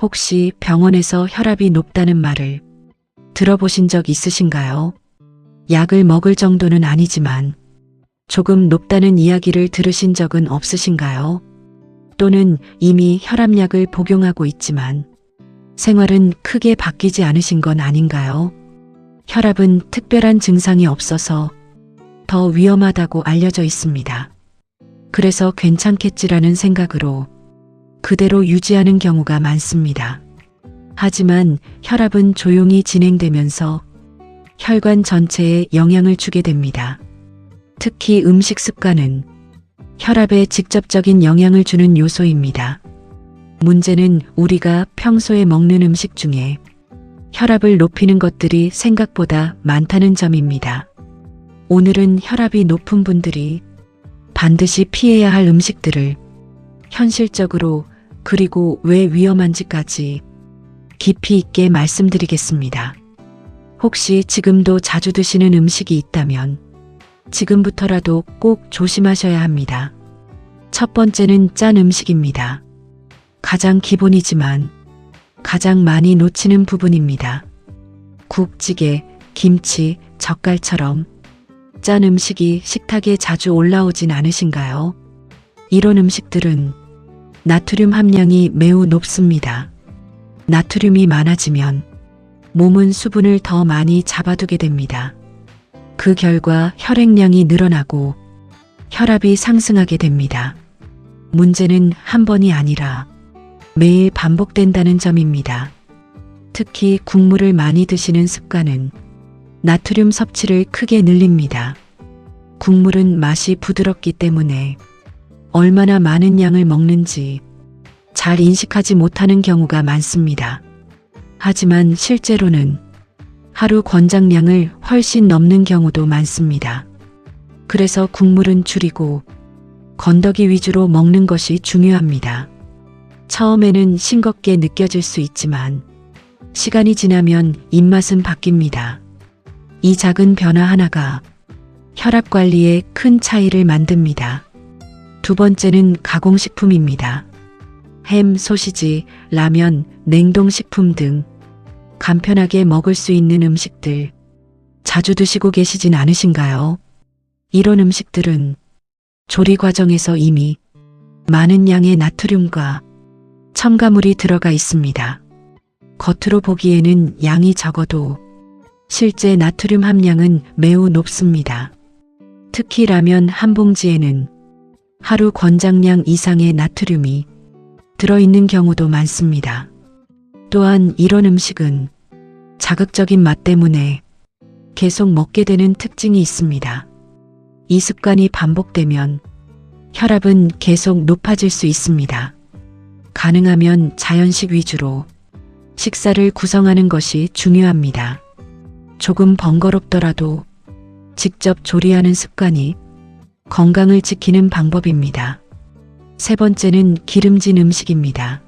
혹시 병원에서 혈압이 높다는 말을 들어보신 적 있으신가요? 약을 먹을 정도는 아니지만 조금 높다는 이야기를 들으신 적은 없으신가요? 또는 이미 혈압약을 복용하고 있지만 생활은 크게 바뀌지 않으신 건 아닌가요? 혈압은 특별한 증상이 없어서 더 위험하다고 알려져 있습니다. 그래서 괜찮겠지라는 생각으로 그대로 유지하는 경우가 많습니다. 하지만 혈압은 조용히 진행되면서 혈관 전체에 영향을 주게 됩니다. 특히 음식 습관은 혈압에 직접적인 영향을 주는 요소입니다. 문제는 우리가 평소에 먹는 음식 중에 혈압을 높이는 것들이 생각보다 많다는 점입니다. 오늘은 혈압이 높은 분들이 반드시 피해야 할 음식들을 현실적으로 그리고 왜 위험한지까지 깊이 있게 말씀드리겠습니다. 혹시 지금도 자주 드시는 음식이 있다면 지금부터라도 꼭 조심하셔야 합니다. 첫 번째는 짠 음식입니다. 가장 기본이지만 가장 많이 놓치는 부분입니다. 국, 찌개, 김치, 젓갈처럼 짠 음식이 식탁에 자주 올라오진 않으신가요? 이런 음식들은 나트륨 함량이 매우 높습니다. 나트륨이 많아지면 몸은 수분을 더 많이 잡아두게 됩니다. 그 결과 혈액량이 늘어나고 혈압이 상승하게 됩니다. 문제는 한 번이 아니라 매일 반복된다는 점입니다. 특히 국물을 많이 드시는 습관은 나트륨 섭취를 크게 늘립니다. 국물은 맛이 부드럽기 때문에 얼마나 많은 양을 먹는지 잘 인식하지 못하는 경우가 많습니다. 하지만 실제로는 하루 권장량을 훨씬 넘는 경우도 많습니다. 그래서 국물은 줄이고 건더기 위주로 먹는 것이 중요합니다. 처음에는 싱겁게 느껴질 수 있지만 시간이 지나면 입맛은 바뀝니다. 이 작은 변화 하나가 혈압 관리에 큰 차이를 만듭니다. 두 번째는 가공식품입니다. 햄, 소시지, 라면, 냉동식품 등 간편하게 먹을 수 있는 음식들 자주 드시고 계시진 않으신가요? 이런 음식들은 조리 과정에서 이미 많은 양의 나트륨과 첨가물이 들어가 있습니다. 겉으로 보기에는 양이 적어도 실제 나트륨 함량은 매우 높습니다. 특히 라면 한 봉지에는 하루 권장량 이상의 나트륨이 들어있는 경우도 많습니다. 또한 이런 음식은 자극적인 맛 때문에 계속 먹게 되는 특징이 있습니다. 이 습관이 반복되면 혈압은 계속 높아질 수 있습니다. 가능하면 자연식 위주로 식사를 구성하는 것이 중요합니다. 조금 번거롭더라도 직접 조리하는 습관이 건강을 지키는 방법입니다. 세 번째는 기름진 음식입니다.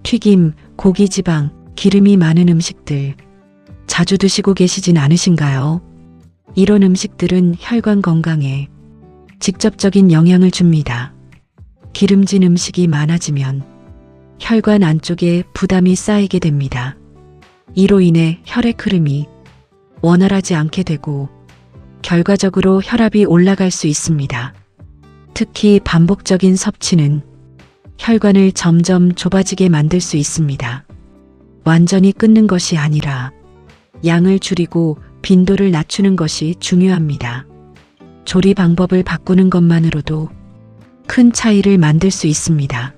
튀김, 고기 지방, 기름이 많은 음식들 자주 드시고 계시진 않으신가요? 이런 음식들은 혈관 건강에 직접적인 영향을 줍니다. 기름진 음식이 많아지면 혈관 안쪽에 부담이 쌓이게 됩니다. 이로 인해 혈액 흐름이 원활하지 않게 되고 결과적으로 혈압이 올라갈 수 있습니다. 특히 반복적인 섭취는 혈관을 점점 좁아지게 만들 수 있습니다. 완전히 끊는 것이 아니라 양을 줄이고 빈도를 낮추는 것이 중요합니다. 조리 방법을 바꾸는 것만으로도 큰 차이를 만들 수 있습니다.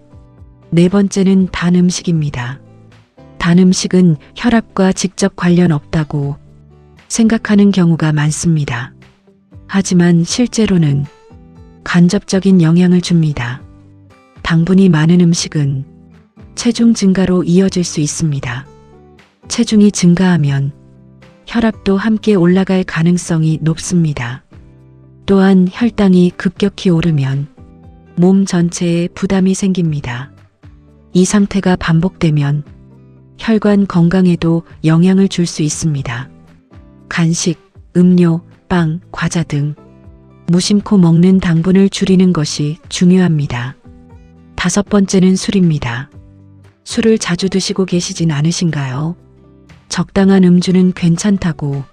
네 번째는 단 음식입니다. 단 음식은 혈압과 직접 관련 없다고 생각하는 경우가 많습니다. 하지만 실제로는 간접적인 영향을 줍니다. 당분이 많은 음식은 체중 증가로 이어질 수 있습니다. 체중이 증가하면 혈압도 함께 올라갈 가능성이 높습니다. 또한 혈당이 급격히 오르면 몸 전체에 부담이 생깁니다. 이 상태가 반복되면 혈관 건강에도 영향을 줄 수 있습니다. 간식, 음료, 빵, 과자 등 무심코 먹는 당분을 줄이는 것이 중요합니다. 다섯 번째는 술입니다. 술을 자주 드시고 계시진 않으신가요? 적당한 음주는 괜찮다고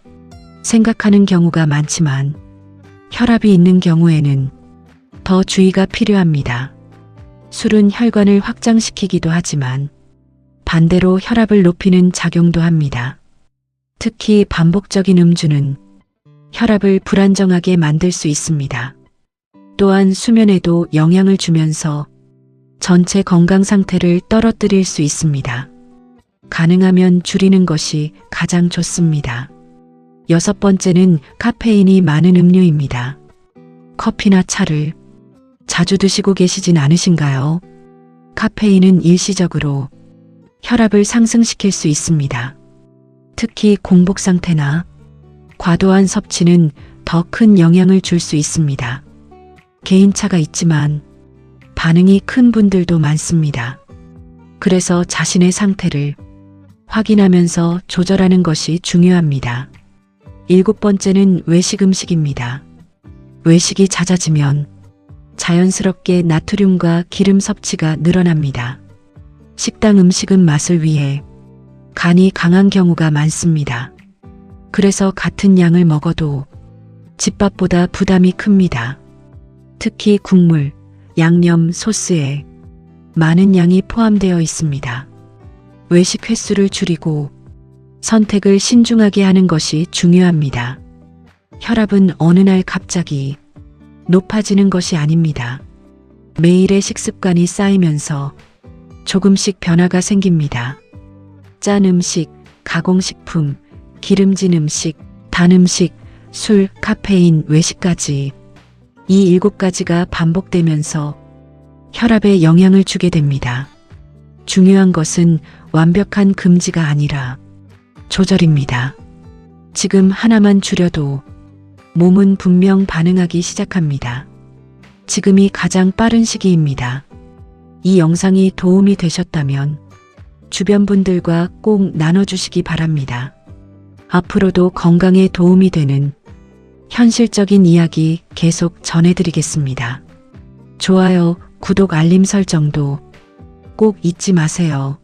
생각하는 경우가 많지만 혈압이 있는 경우에는 더 주의가 필요합니다. 술은 혈관을 확장시키기도 하지만 반대로 혈압을 높이는 작용도 합니다. 특히 반복적인 음주는 혈압을 불안정하게 만들 수 있습니다. 또한 수면에도 영향을 주면서 전체 건강 상태를 떨어뜨릴 수 있습니다. 가능하면 줄이는 것이 가장 좋습니다. 6번째는 카페인이 많은 음료입니다. 커피나 차를 자주 드시고 계시진 않으신가요? 카페인은 일시적으로 혈압을 상승시킬 수 있습니다. 특히 공복 상태나 과도한 섭취는 더 큰 영향을 줄 수 있습니다. 개인차가 있지만 반응이 큰 분들도 많습니다. 그래서 자신의 상태를 확인하면서 조절하는 것이 중요합니다. 7번째는 외식 음식입니다. 외식이 잦아지면 자연스럽게 나트륨과 기름 섭취가 늘어납니다. 식당 음식은 맛을 위해 간이 강한 경우가 많습니다. 그래서 같은 양을 먹어도 집밥보다 부담이 큽니다. 특히 국물, 양념, 소스에 많은 양이 포함되어 있습니다. 외식 횟수를 줄이고 선택을 신중하게 하는 것이 중요합니다. 혈압은 어느 날 갑자기 높아지는 것이 아닙니다. 매일의 식습관이 쌓이면서 조금씩 변화가 생깁니다. 짠 음식, 가공식품, 기름진 음식, 단 음식, 술, 카페인, 외식까지 이 7가지가 반복되면서 혈압에 영향을 주게 됩니다. 중요한 것은 완벽한 금지가 아니라 조절입니다. 지금 하나만 줄여도 몸은 분명 반응하기 시작합니다. 지금이 가장 빠른 시기입니다. 이 영상이 도움이 되셨다면 주변 분들과 꼭 나눠주시기 바랍니다. 앞으로도 건강에 도움이 되는 현실적인 이야기 계속 전해드리겠습니다. 좋아요, 구독, 알림 설정도 꼭 잊지 마세요.